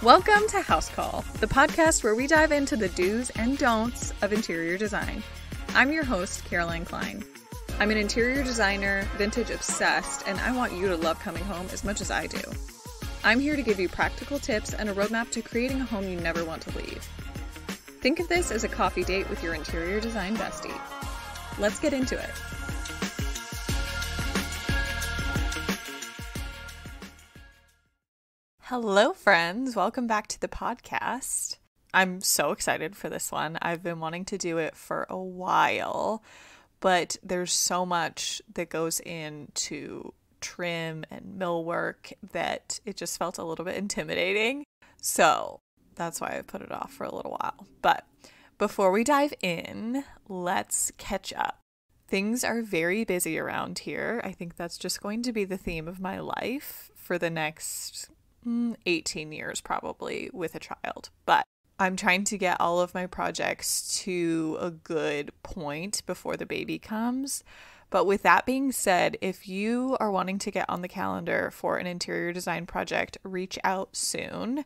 Welcome to House Call, the podcast where we dive into the do's and don'ts of interior design. I'm your host, Caroline Klein. I'm an interior designer, vintage obsessed, and I want you to love coming home as much as I do. I'm here to give you practical tips and a roadmap to creating a home you never want to leave. Think of this as a coffee date with your interior design bestie. Let's get into it. Hello, friends. Welcome back to the podcast. I'm so excited for this one. I've been wanting to do it for a while, but there's so much that goes into trim and millwork that it just felt a little bit intimidating. So that's why I put it off for a little while. But before we dive in, let's catch up. Things are very busy around here. I think that's just going to be the theme of my life for the next 18 years probably with a child. But I'm trying to get all of my projects to a good point before the baby comes. But with that being said, if you are wanting to get on the calendar for an interior design project, reach out soon.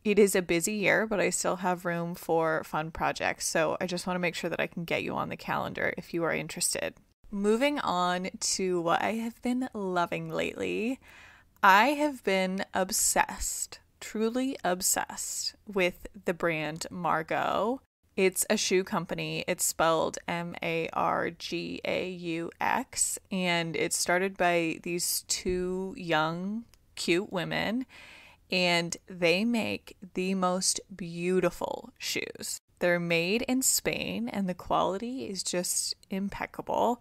It is a busy year, but I still have room for fun projects. So I just want to make sure that I can get you on the calendar if you are interested. Moving on to what I have been loving lately. I have been obsessed, truly obsessed with the brand Margaux. It's a shoe company. It's spelled Margaux, and it's started by these two young, cute women, and they make the most beautiful shoes. They're made in Spain, and the quality is just impeccable.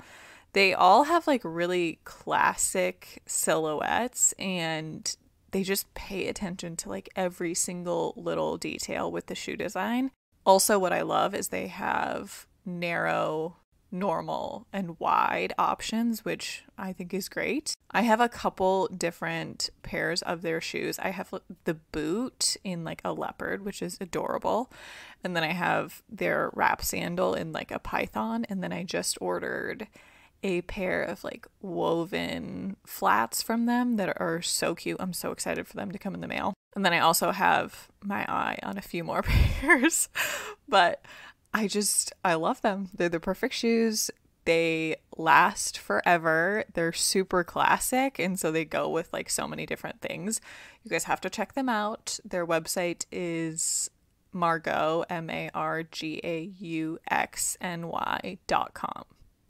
They all have like really classic silhouettes, and they just pay attention to like every single little detail with the shoe design. Also, what I love is they have narrow, normal, and wide options, which I think is great. I have a couple different pairs of their shoes. I have the boot in like a leopard, which is adorable. And then I have their wrap sandal in like a python. And then I just ordered a pair of like woven flats from them that are so cute. I'm so excited for them to come in the mail. And then I also have my eye on a few more pairs, but I love them. They're the perfect shoes. They last forever. They're super classic, and so they go with like so many different things. You guys have to check them out. Their website is Margaux, MargauxNY.com.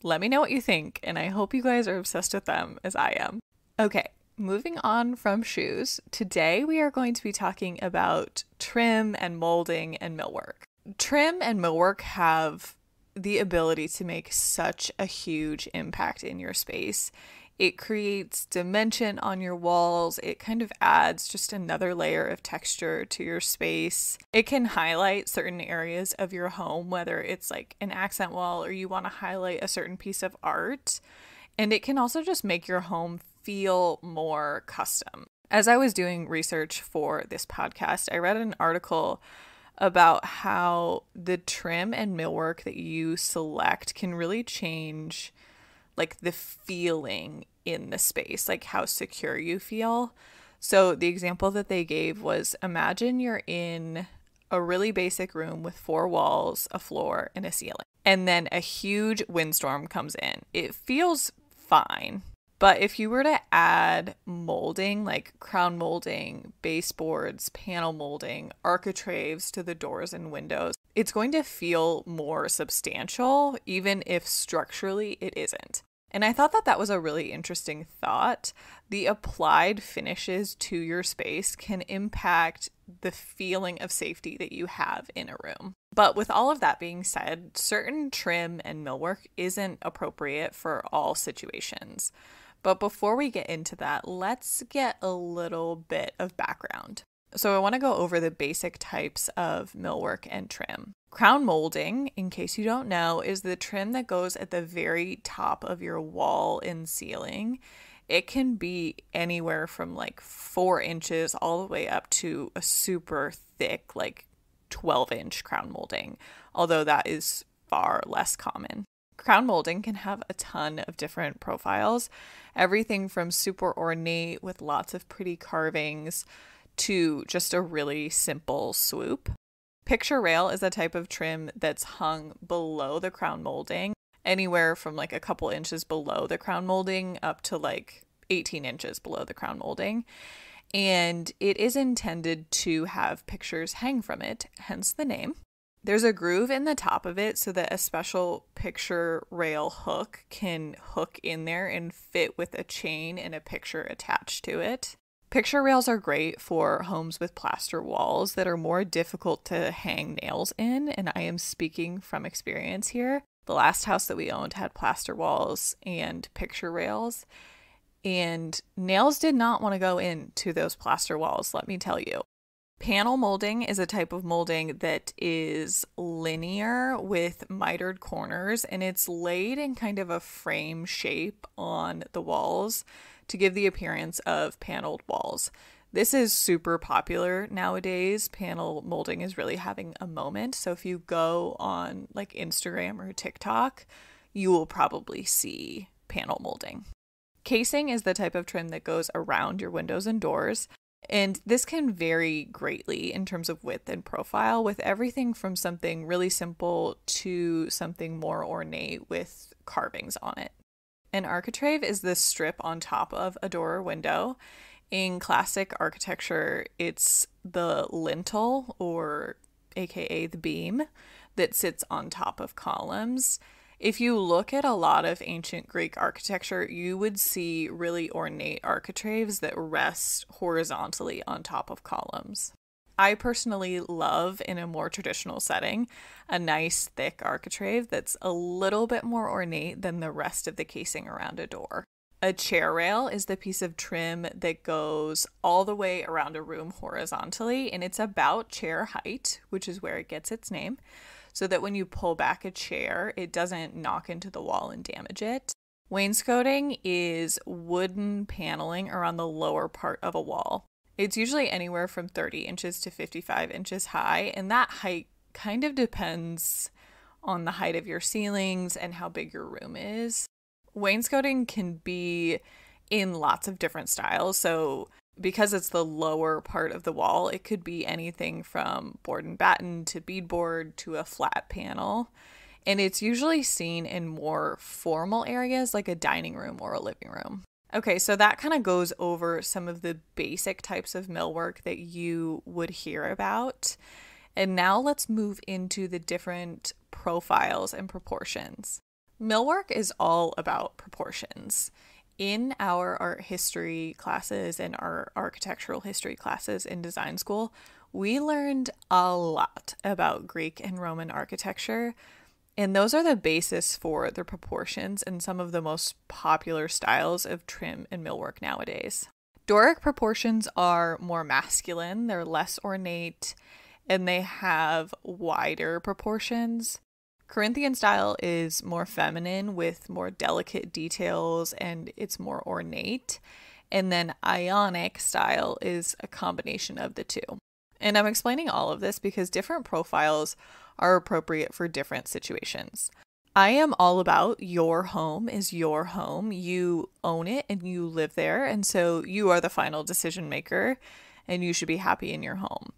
Let me know what you think, and I hope you guys are obsessed with them as I am. Okay, moving on from shoes. Today we are going to be talking about trim and molding and millwork. Trim and millwork have the ability to make such a huge impact in your space. It creates dimension on your walls. It kind of adds just another layer of texture to your space. It can highlight certain areas of your home, whether it's like an accent wall or you want to highlight a certain piece of art. And it can also just make your home feel more custom. As I was doing research for this podcast, I read an article about how the trim and millwork that you select can really change like the feeling in the space, like how secure you feel. So the example that they gave was, imagine you're in a really basic room with 4 walls, a floor, and a ceiling. And then a huge windstorm comes in. It feels fine. But if you were to add molding, like crown molding, baseboards, panel molding, architraves to the doors and windows, it's going to feel more substantial, even if structurally it isn't. And I thought that that was a really interesting thought. The applied finishes to your space can impact the feeling of safety that you have in a room. But with all of that being said, certain trim and millwork isn't appropriate for all situations. But before we get into that, let's get a little bit of background. So I want to go over the basic types of millwork and trim. Crown molding, in case you don't know, is the trim that goes at the very top of your wall and ceiling. It can be anywhere from like 4 inches all the way up to a super thick, like 12-inch crown molding, although that is far less common. Crown molding can have a ton of different profiles, everything from super ornate with lots of pretty carvings to just a really simple swoop. Picture rail is a type of trim that's hung below the crown molding, anywhere from like a couple inches below the crown molding up to like 18 inches below the crown molding. And it is intended to have pictures hang from it, hence the name. There's a groove in the top of it so that a special picture rail hook can hook in there and fit with a chain and a picture attached to it. Picture rails are great for homes with plaster walls that are more difficult to hang nails in, and I am speaking from experience here. The last house that we owned had plaster walls and picture rails, and nails did not want to go into those plaster walls, let me tell you. Panel molding is a type of molding that is linear with mitered corners, and it's laid in kind of a frame shape on the walls to give the appearance of paneled walls. This is super popular nowadays. Panel molding is really having a moment. So if you go on like Instagram or TikTok, you will probably see panel molding. Casing is the type of trim that goes around your windows and doors. And this can vary greatly in terms of width and profile, with everything from something really simple to something more ornate with carvings on it. An architrave is the strip on top of a door or window. In classic architecture, it's the lintel, or aka the beam, that sits on top of columns. If you look at a lot of ancient Greek architecture, you would see really ornate architraves that rest horizontally on top of columns. I personally love, in a more traditional setting, a nice thick architrave that's a little bit more ornate than the rest of the casing around a door. A chair rail is the piece of trim that goes all the way around a room horizontally, and it's about chair height, which is where it gets its name, so that when you pull back a chair, it doesn't knock into the wall and damage it. Wainscoting is wooden paneling around the lower part of a wall. It's usually anywhere from 30 inches to 55 inches high, and that height kind of depends on the height of your ceilings and how big your room is. Wainscoting can be in lots of different styles, so because it's the lower part of the wall, it could be anything from board and batten to beadboard to a flat panel. And it's usually seen in more formal areas like a dining room or a living room. Okay, so that kind of goes over some of the basic types of millwork that you would hear about. And now let's move into the different profiles and proportions. Millwork is all about proportions. In our art history classes and our architectural history classes in design school, we learned a lot about Greek and Roman architecture, and those are the basis for the proportions and some of the most popular styles of trim and millwork nowadays. Doric proportions are more masculine, they're less ornate, and they have wider proportions. Corinthian style is more feminine with more delicate details, and it's more ornate. And then Ionic style is a combination of the two. And I'm explaining all of this because different profiles are appropriate for different situations. I am all about your home is your home. You own it and you live there, and so you are the final decision maker and you should be happy in your home.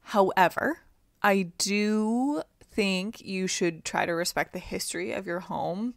However, I do think you should try to respect the history of your home,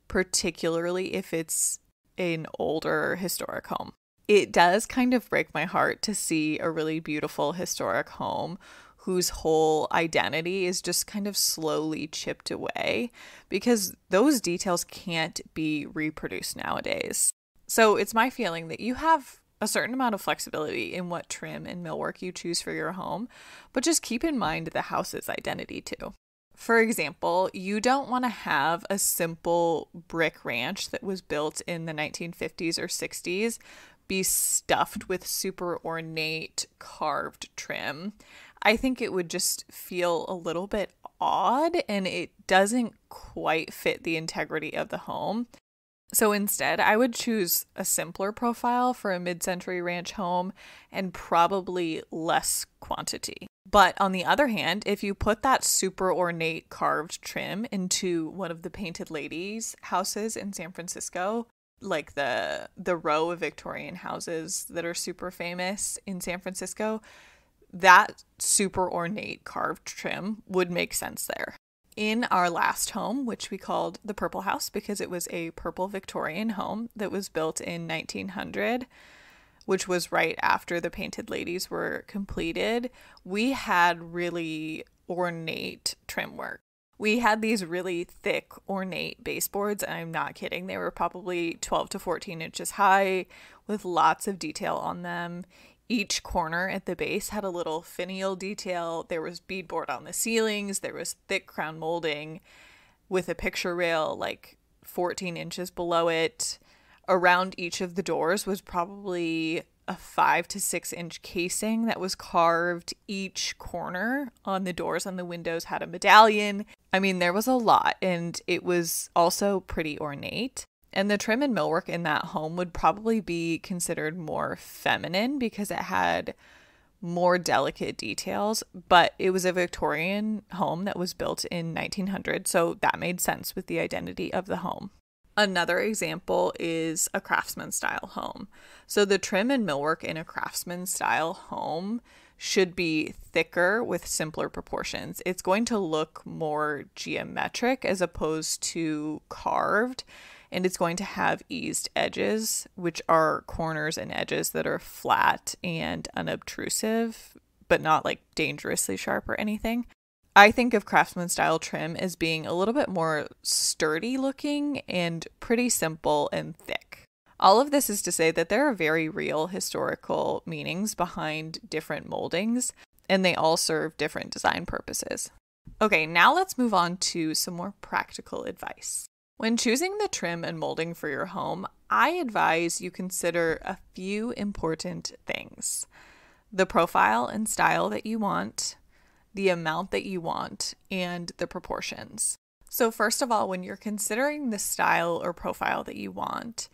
particularly if it's an older historic home. It does kind of break my heart to see a really beautiful historic home whose whole identity is just kind of slowly chipped away, because those details can't be reproduced nowadays. So it's my feeling that you have a certain amount of flexibility in what trim and millwork you choose for your home, but just keep in mind the house's identity too. For example, you don't want to have a simple brick ranch that was built in the 1950s or 60s be stuffed with super ornate carved trim. I think it would just feel a little bit odd, and it doesn't quite fit the integrity of the home. So instead, I would choose a simpler profile for a mid-century ranch home and probably less quantity. But on the other hand, if you put that super ornate carved trim into one of the Painted Ladies houses in San Francisco, like the row of Victorian houses that are super famous in San Francisco, that super ornate carved trim would make sense there. In our last home, which we called the Purple House because it was a purple Victorian home that was built in 1900, which was right after the Painted Ladies were completed, we had really ornate trim work. We had these really thick, ornate baseboards, and I'm not kidding. They were probably 12 to 14 inches high with lots of detail on them. Each corner at the base had a little finial detail. There was beadboard on the ceilings. There was thick crown molding with a picture rail like 14 inches below it. Around each of the doors was probably a 5 to 6 inch casing that was carved. Each corner on the doors and the windows had a medallion. I mean, there was a lot, and it was also pretty ornate. And the trim and millwork in that home would probably be considered more feminine because it had more delicate details, but it was a Victorian home that was built in 1900, so that made sense with the identity of the home. Another example is a craftsman style home. So the trim and millwork in a craftsman style home should be thicker with simpler proportions. It's going to look more geometric as opposed to carved, and it's going to have eased edges, which are corners and edges that are flat and unobtrusive, but not like dangerously sharp or anything. I think of craftsman style trim as being a little bit more sturdy looking and pretty simple and thick. All of this is to say that there are very real historical meanings behind different moldings, and they all serve different design purposes. Okay, now let's move on to some more practical advice. When choosing the trim and molding for your home, I advise you consider a few important things: the profile and style that you want, the amount that you want, and the proportions. So first of all, when you're considering the style or profile that you want,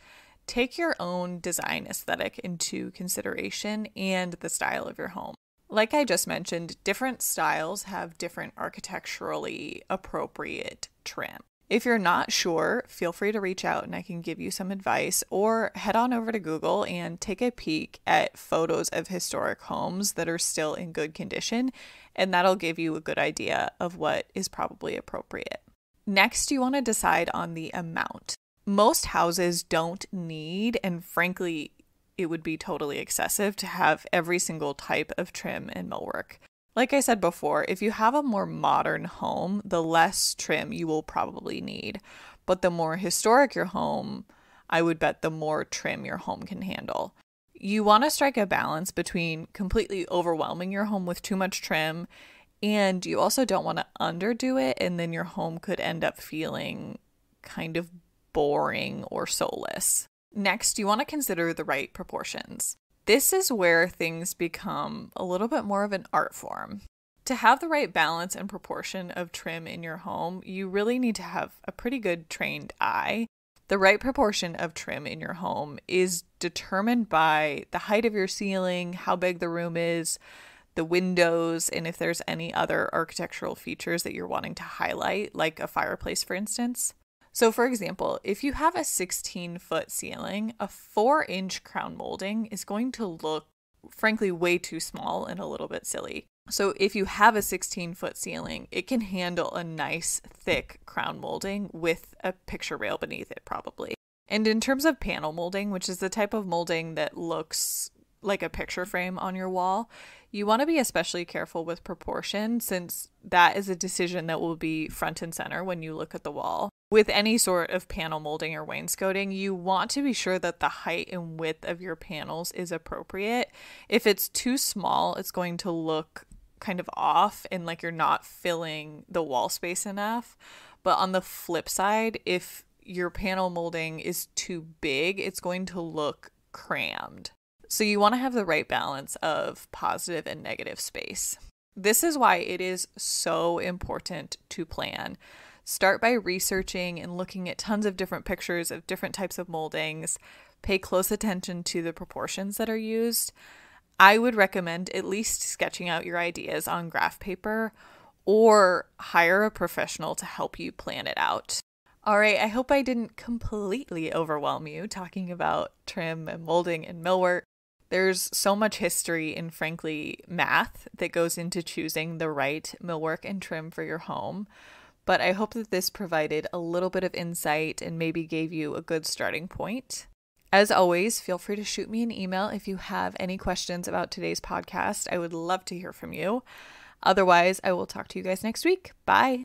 take your own design aesthetic into consideration and the style of your home. Like I just mentioned, different styles have different architecturally appropriate trim. If you're not sure, feel free to reach out and I can give you some advice, or head on over to Google and take a peek at photos of historic homes that are still in good condition, and that'll give you a good idea of what is probably appropriate. Next, you want to decide on the amount. Most houses don't need, and frankly, it would be totally excessive to have every single type of trim and millwork. Like I said before, if you have a more modern home, the less trim you will probably need. But the more historic your home, I would bet the more trim your home can handle. You want to strike a balance between completely overwhelming your home with too much trim, and you also don't want to underdo it, and then your home could end up feeling kind of boring or soulless. Next, you want to consider the right proportions. This is where things become a little bit more of an art form. To have the right balance and proportion of trim in your home, you really need to have a pretty good trained eye. The right proportion of trim in your home is determined by the height of your ceiling, how big the room is, the windows, and if there's any other architectural features that you're wanting to highlight, like a fireplace, for instance. So for example, if you have a 16-foot ceiling, a 4-inch crown molding is going to look, frankly, way too small and a little bit silly. So if you have a 16-foot ceiling, it can handle a nice, thick crown molding with a picture rail beneath it, probably. And in terms of panel molding, which is the type of molding that looks like a picture frame on your wall, you want to be especially careful with proportion, since that is a decision that will be front and center when you look at the wall. With any sort of panel molding or wainscoting, you want to be sure that the height and width of your panels is appropriate. If it's too small, it's going to look kind of off and like you're not filling the wall space enough. But on the flip side, if your panel molding is too big, it's going to look crammed. So you want to have the right balance of positive and negative space. This is why it is so important to plan. Start by researching and looking at tons of different pictures of different types of moldings. Pay close attention to the proportions that are used. I would recommend at least sketching out your ideas on graph paper or hire a professional to help you plan it out. All right, I hope I didn't completely overwhelm you talking about trim and molding and millwork. There's so much history and, frankly, math that goes into choosing the right millwork and trim for your home. But I hope that this provided a little bit of insight and maybe gave you a good starting point. As always, feel free to shoot me an email if you have any questions about today's podcast. I would love to hear from you. Otherwise, I will talk to you guys next week. Bye.